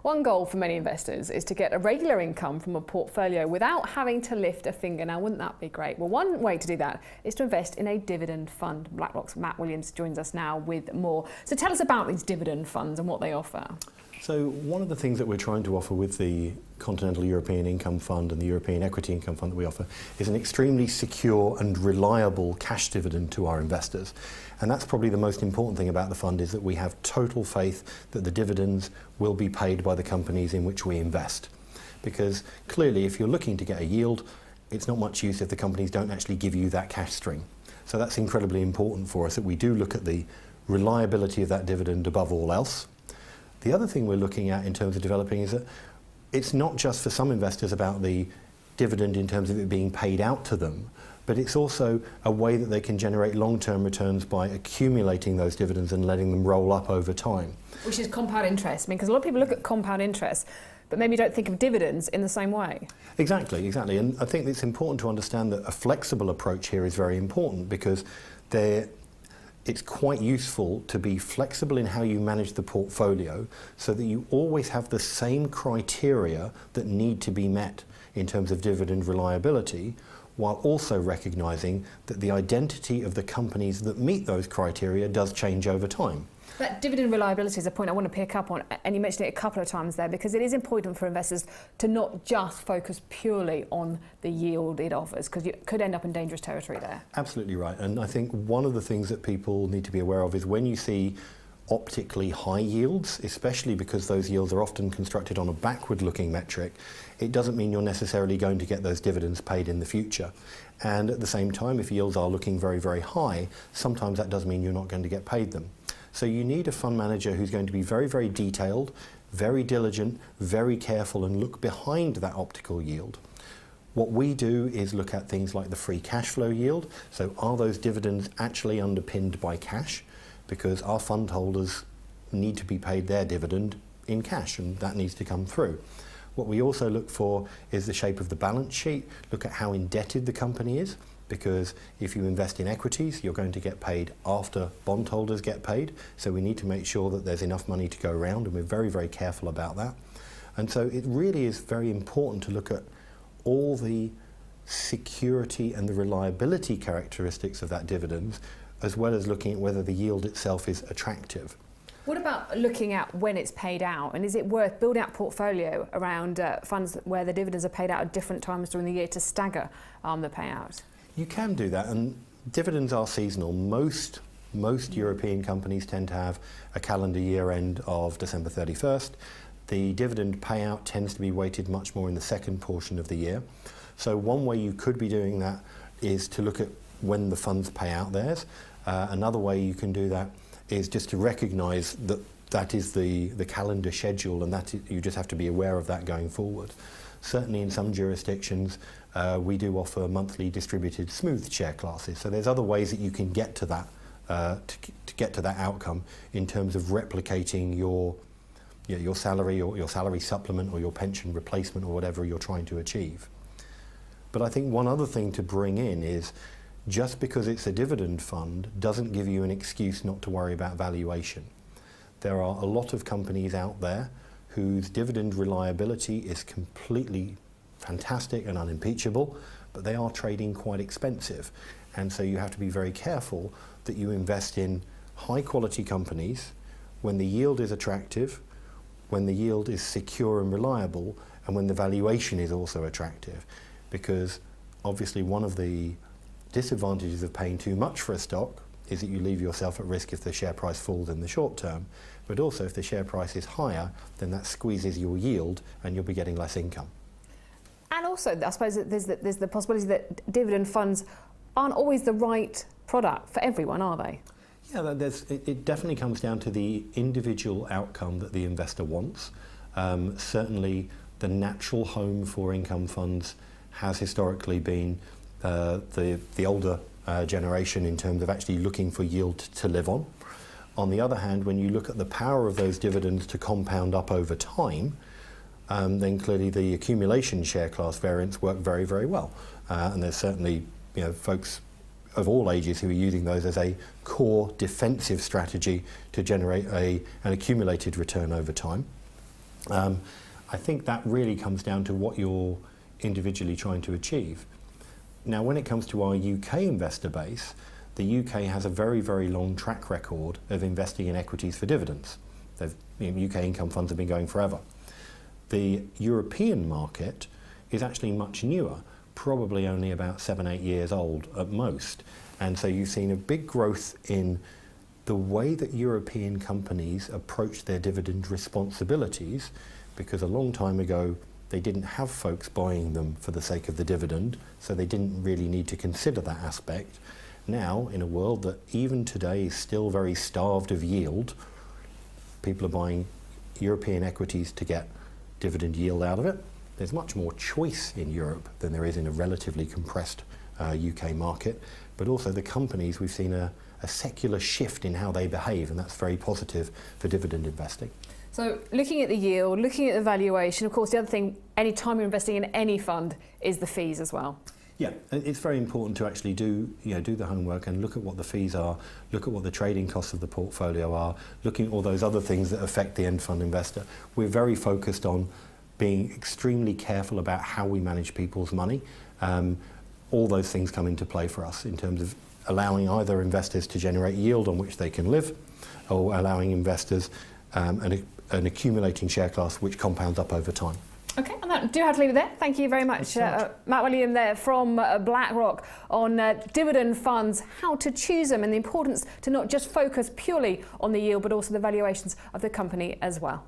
One goal for many investors is to get a regular income from a portfolio without having to lift a finger. Now, wouldn't that be great? Well, one way to do that is to invest in a dividend fund. BlackRock's Matt Williams joins us now with more. So tell us about these dividend funds and what they offer. So one of the things that we're trying to offer with the Continental European Income Fund and the European Equity Income Fund that we offer is an extremely secure and reliable cash dividend to our investors. And that's probably the most important thing about the fund, is that we have total faith that the dividends will be paid by the companies in which we invest. Because clearly, if you're looking to get a yield, it's not much use if the companies don't actually give you that cash stream. So that's incredibly important for us, that we do look at the reliability of that dividend above all else. The other thing we're looking at in terms of developing is that it's not just for some investors about the dividend in terms of it being paid out to them, but it's also a way that they can generate long-term returns by accumulating those dividends and letting them roll up over time. Which is compound interest. I mean, because a lot of people look at compound interest, but maybe don't think of dividends in the same way. Exactly. And I think it's important to understand that a flexible approach here is very important, because it's quite useful to be flexible in how you manage the portfolio, so that you always have the same criteria that need to be met in terms of dividend reliability, while also recognising that the identity of the companies that meet those criteria does change over time. That dividend reliability is a point I want to pick up on, and you mentioned it a couple of times there, because it is important for investors to not just focus purely on the yield it offers, because you could end up in dangerous territory there. Absolutely right. And I think one of the things that people need to be aware of is when you see optically high yields, especially because those yields are often constructed on a backward-looking metric, it doesn't mean you're necessarily going to get those dividends paid in the future. And at the same time, if yields are looking very, very high, sometimes that does mean you're not going to get paid them. So you need a fund manager who's going to be very, very detailed, very diligent, very careful, and look behind that optical yield. What we do is look at things like the free cash flow yield. So are those dividends actually underpinned by cash? Because our fund holders need to be paid their dividend in cash, and that needs to come through. What we also look for is the shape of the balance sheet. Look at how indebted the company is, because if you invest in equities, you're going to get paid after bondholders get paid. So we need to make sure that there's enough money to go around, and we're very, very careful about that. And so it really is very important to look at all the security and the reliability characteristics of that dividend, as well as looking at whether the yield itself is attractive. What about looking at when it's paid out? And is it worth building out portfolio around funds where the dividends are paid out at different times during the year to stagger the payout? You can do that, and dividends are seasonal. Most European companies tend to have a calendar year end of December 31st. The dividend payout tends to be weighted much more in the second portion of the year. So one way you could be doing that is to look at when the funds pay out theirs. Another way you can do that is just to recognise that that is the calendar schedule, and you just have to be aware of that going forward. Certainly in some jurisdictions, we do offer monthly distributed smooth share classes. So there's other ways that you can get to that, to get to that outcome in terms of replicating your salary, or your salary supplement, or your pension replacement, or whatever you're trying to achieve. But I think one other thing to bring in is, just because it's a dividend fund doesn't give you an excuse not to worry about valuation. There are a lot of companies out there whose dividend reliability is completely fantastic and unimpeachable, but they are trading quite expensive. And so you have to be very careful that you invest in high quality companies when the yield is attractive, when the yield is secure and reliable, and when the valuation is also attractive. Because obviously one of the disadvantages of paying too much for a stock is that you leave yourself at risk if the share price falls in the short term, but also if the share price is higher, then that squeezes your yield and you'll be getting less income. And also, I suppose that there's the possibility that dividend funds aren't always the right product for everyone, are they? Yeah, it definitely comes down to the individual outcome that the investor wants. Certainly the natural home for income funds has historically been the older generation in terms of actually looking for yield to live on. On the other hand, when you look at the power of those dividends to compound up over time, then clearly the accumulation share class variants work very, very well. And there's certainly folks of all ages who are using those as a core defensive strategy to generate an accumulated return over time. I think that really comes down to what you're individually trying to achieve. Now, when it comes to our UK investor base, the UK has a very, very long track record of investing in equities for dividends. UK income funds have been going forever. The European market is actually much newer, probably only about 7-8 years old at most. And so you've seen a big growth in the way that European companies approach their dividend responsibilities, because a long time ago they didn't have folks buying them for the sake of the dividend, so they didn't really need to consider that aspect. Now, in a world that even today is still very starved of yield, people are buying European equities to get dividend yield out of it. There's much more choice in Europe than there is in a relatively compressed UK market, but also the companies, we've seen a secular shift in how they behave, and that's very positive for dividend investing. So looking at the yield, looking at the valuation, of course the other thing, any time you're investing in any fund, is the fees as well. Yeah, it's very important to actually do the homework and look at what the fees are, look at what the trading costs of the portfolio are, looking at all those other things that affect the end fund investor. We're very focused on being extremely careful about how we manage people's money. All those things come into play for us in terms of allowing either investors to generate yield on which they can live, or allowing investors an accumulating share class which compounds up over time. Okay, and that do have to leave it there. Thank you very much, Matt Williams there from BlackRock on dividend funds, how to choose them, and the importance to not just focus purely on the yield but also the valuations of the company as well.